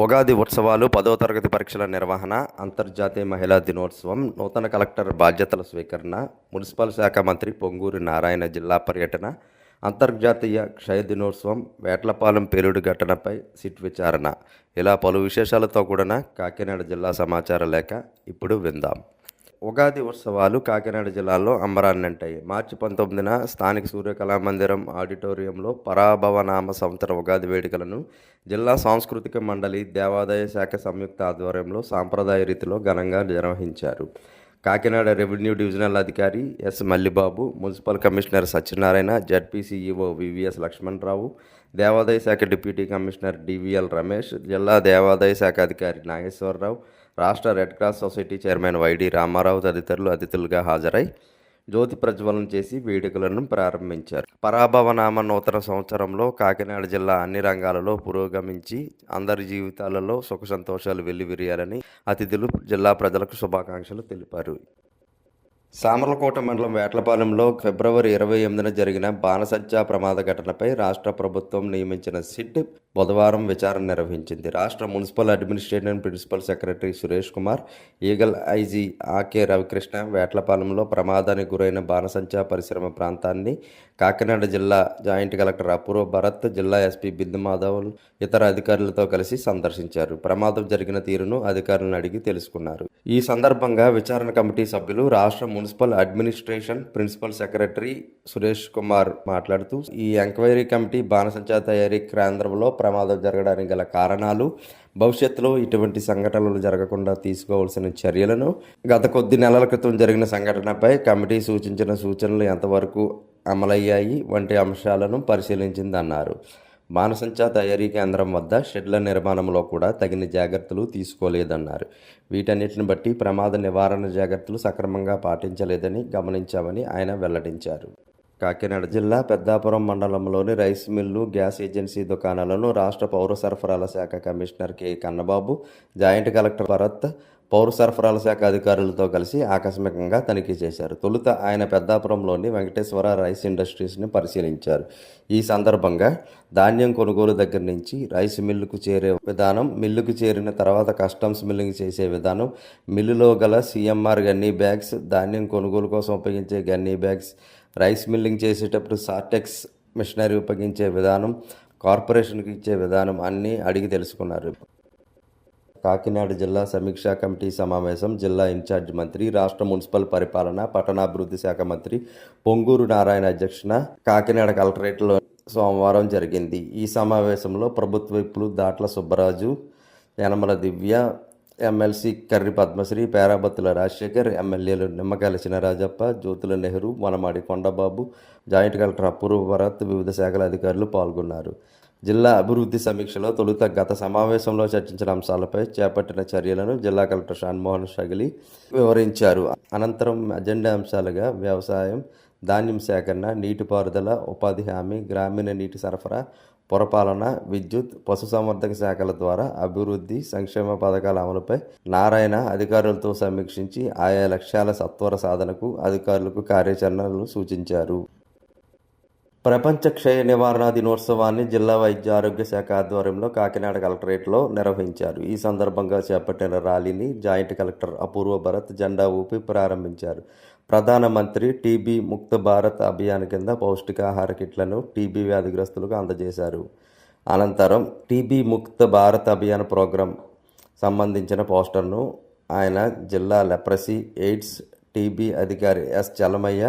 ఉగాది ఉత్సవాలు, 10వ తరగతి పరీక్షల నిర్వహణ, అంతర్జాతీయ మహిళా దినోత్సవం, నూతన కలెక్టర్ బాధ్యతల స్వీకరణ, మున్సిపల్ శాఖ మంత్రి పొంగూరు నారాయణ జిల్లా పర్యటన, అంతర్జాతీయ క్షయ దినోత్సవం, వేట్లపాలెం పేలుడు ఘటనపై సిట్ విచారణ, ఇలా పలు విశేషాలతో కూడిన కాకినాడ జిల్లా సమాచార లేఖ ఇప్పుడు విందాం. ఉగాది ఉత్సవాలు కాకినాడ జిల్లాలో అంబరాన్నంటాయి. మార్చి 19న స్థానిక సూర్యకళామందిరం ఆడిటోరియంలో పరాభవనామ సంవత్సర ఉగాది వేడుకలను జిల్లా సాంస్కృతిక మండలి, దేవాదాయ శాఖ సంయుక్త ఆధ్వర్యంలో సాంప్రదాయ రీతిలో ఘనంగా నిర్వహించారు. కాకినాడ రెవెన్యూ డివిజనల్ అధికారి S Mallibabu, municipal commissioner Satyanarayana, ZP CEO VVS Lakshmanarao, దేవాదాయ శాఖ డిప్యూటీ కమిషనర్ డివిఎల్ రమేష్, జిల్లా దేవాదాయ శాఖ అధికారి నాగేశ్వరరావు, రాష్ట్ర red cross society chairman YD Ramarao తదితరులు అతిథులుగా హాజరై జ్యోతి ప్రజ్వలన చేసి వేడుకలను ప్రారంభించారు. పరాభవనామ నూతన సంవత్సరంలో కాకినాడ జిల్లా అన్ని రంగాలలో పురోగమించి అందరి జీవితాలలో సుఖ సంతోషాలు వెల్లివిరియాలని అతిథులు జిల్లా ప్రజలకు శుభాకాంక్షలు తెలిపారు. సామర్లకోట మండలం వేట్లపాలెంలో ఫిబ్రవరి 28న జరిగిన బాణసంచా ప్రమాద ఘటనపై రాష్ట్ర ప్రభుత్వం నియమించిన సిట్ బుధవారం విచారణ నిర్వహించింది. రాష్ట్ర municipal administrative principal secretary Suresh Kumar, Eagle IG Ake Ravikrishna వేట్లపాలెంలో ప్రమాదానికి గురైన బాణసంచా పరిశ్రమ ప్రాంతాన్ని కాకినాడ జిల్లా జాయింట్ కలెక్టర్ అపూర్వ భరత్, జిల్లా ఎస్పీ బిందుమాధవ్ ఇతర అధికారులతో కలిసి సందర్శించారు. ప్రమాదం జరిగిన తీరును అధికారులను అడిగి తెలుసుకున్నారు. ఈ సందర్భంగా విచారణ కమిటీ సభ్యులు రాష్ట్ర municipal administration principal secretary Suresh Kumar మాట్లాడుతూ, ఈ ఎంక్వైరీ కమిటీ బాణసంచా తయారీ కేంద్రంలో ప్రమాదం జరగడానికి గల కారణాలు, భవిష్యత్తులో ఇటువంటి సంఘటనలు జరగకుండా తీసుకోవాల్సిన చర్యలను, గత కొద్ది నెలల క్రితం జరిగిన సంఘటనపై కమిటీ సూచించిన సూచనలు ఎంతవరకు అమలయ్యాయి వంటి అంశాలను పరిశీలించిందన్నారు. బాణసంచా తయారీ కేంద్రం వద్ద షెడ్ల నిర్మాణంలో కూడా తగిన జాగ్రత్తలు తీసుకోలేదన్నారు. వీటన్నిటిని బట్టి ప్రమాద నివారణ జాగ్రత్తలు సక్రమంగా పాటించలేదని గమనించామని ఆయన వెల్లడించారు. కాకినాడ జిల్లా పెద్దాపురం మండలంలోని రైస్ మిల్లు, గ్యాస్ ఏజెన్సీ దుకాణాలను రాష్ట్ర పౌర సరఫరాల శాఖ commissioner K Kannababu, joint collector Bharat, పౌర సరఫరాల శాఖ అధికారులతో కలిసి ఆకస్మికంగా తనిఖీ చేశారు. తొలుత ఆయన పెద్దాపురంలోని వెంకటేశ్వర రైస్ ఇండస్ట్రీస్ని పరిశీలించారు. ఈ సందర్భంగా ధాన్యం కొనుగోలు దగ్గర నుంచి రైస్ మిల్లుకు చేరే విధానం, మిల్లుకు చేరిన తర్వాత కస్టమ్స్ మిల్లింగ్ చేసే విధానం, మిల్లులో గల సిఎంఆర్ గన్నీ బ్యాగ్స్, ధాన్యం కొనుగోలు కోసం ఉపయోగించే గన్నీ బ్యాగ్స్, రైస్ మిల్లింగ్ చేసేటప్పుడు సార్టెక్స్ మిషనరీ ఉపయోగించే విధానం, కార్పొరేషన్కి ఇచ్చే విధానం అన్నీ అడిగి తెలుసుకున్నారు. కాకినాడ జిల్లా సమీక్షా కమిటీ సమావేశం జిల్లా ఇన్ఛార్జ్ మంత్రి, రాష్ట్ర మున్సిపల్ పరిపాలన, పట్టణాభివృద్ధి శాఖ మంత్రి పొంగూరు నారాయణ అధ్యక్షన కాకినాడ కలెక్టరేట్లో సోమవారం జరిగింది. ఈ సమావేశంలో ప్రభుత్వ విప్పులు దాట్ల సుబ్బరాజు, యనమల దివ్య, ఎమ్మెల్సీ కర్రి పద్మశ్రీ, పేరాబత్తుల రాజశేఖర్, ఎమ్మెల్యేలు నిమ్మకాయల చినరాజప్ప, జ్యోతుల నెహ్రూ, వనమాడి కొండబాబు, జాయింట్ కలెక్టర్ అపూర్వ భరత్, వివిధ శాఖల అధికారులు పాల్గొన్నారు. జిల్లా అభివృద్ధి సమీక్షలో తొలుత గత సమావేశంలో చర్చించిన అంశాలపై చేపట్టిన చర్యలను జిల్లా కలెక్టర్ షాన్మోహన్ షగిలి వివరించారు. అనంతరం అజెండా అంశాలుగా వ్యవసాయం, ధాన్యం సేకరణ, నీటిపారుదల, ఉపాధి హామీ, గ్రామీణ నీటి సరఫరా, పురపాలన, విద్యుత్, పశుసంవర్ధక శాఖల ద్వారా అభివృద్ధి సంక్షేమ పథకాల అమలుపై నారాయణ అధికారులతో సమీక్షించి ఆయా లక్ష్యాల సత్వర సాధనకు అధికారులకు కార్యాచరణలు సూచించారు. ప్రపంచ క్షయ నివారణ దినోత్సవాన్ని జిల్లా వైద్య ఆరోగ్య శాఖ ఆధ్వర్యంలో కాకినాడ కలెక్టరేట్లో నిర్వహించారు. ఈ సందర్భంగా చేపట్టిన ర్యాలీని జాయింట్ కలెక్టర్ అపూర్వ భరత్ జెండా ఊపి ప్రారంభించారు. ప్రధానమంత్రి టీబీ ముక్త భారత్ అభియాన్ కింద పౌష్టికాహార కిట్లను టీబీ వ్యాధిగ్రస్తులకు అందజేశారు. అనంతరం టీబీ ముక్త భారత్ అభియాన్ ప్రోగ్రాం సంబంధించిన పోస్టర్ను ఆయన జిల్లా లెప్రసీ, ఎయిడ్స్, టీబీ అధికారి S Chalamayya,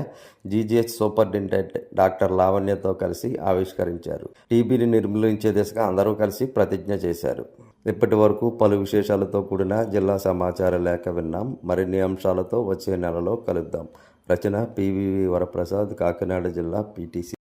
GGH superintendent doctor లావణ్యతో కలిసి ఆవిష్కరించారు. టీబీని నిర్మూలించే దిశగా అందరూ కలిసి ప్రతిజ్ఞ చేశారు. ఇప్పటి వరకు పలు విశేషాలతో కూడిన జిల్లా సమాచార లేఖ విన్నాం. మరిన్ని అంశాలతో వచ్చే నెలలో కలుద్దాం. రచన పివివి వరప్రసాద్, కాకినాడ జిల్లా పీటీసీ.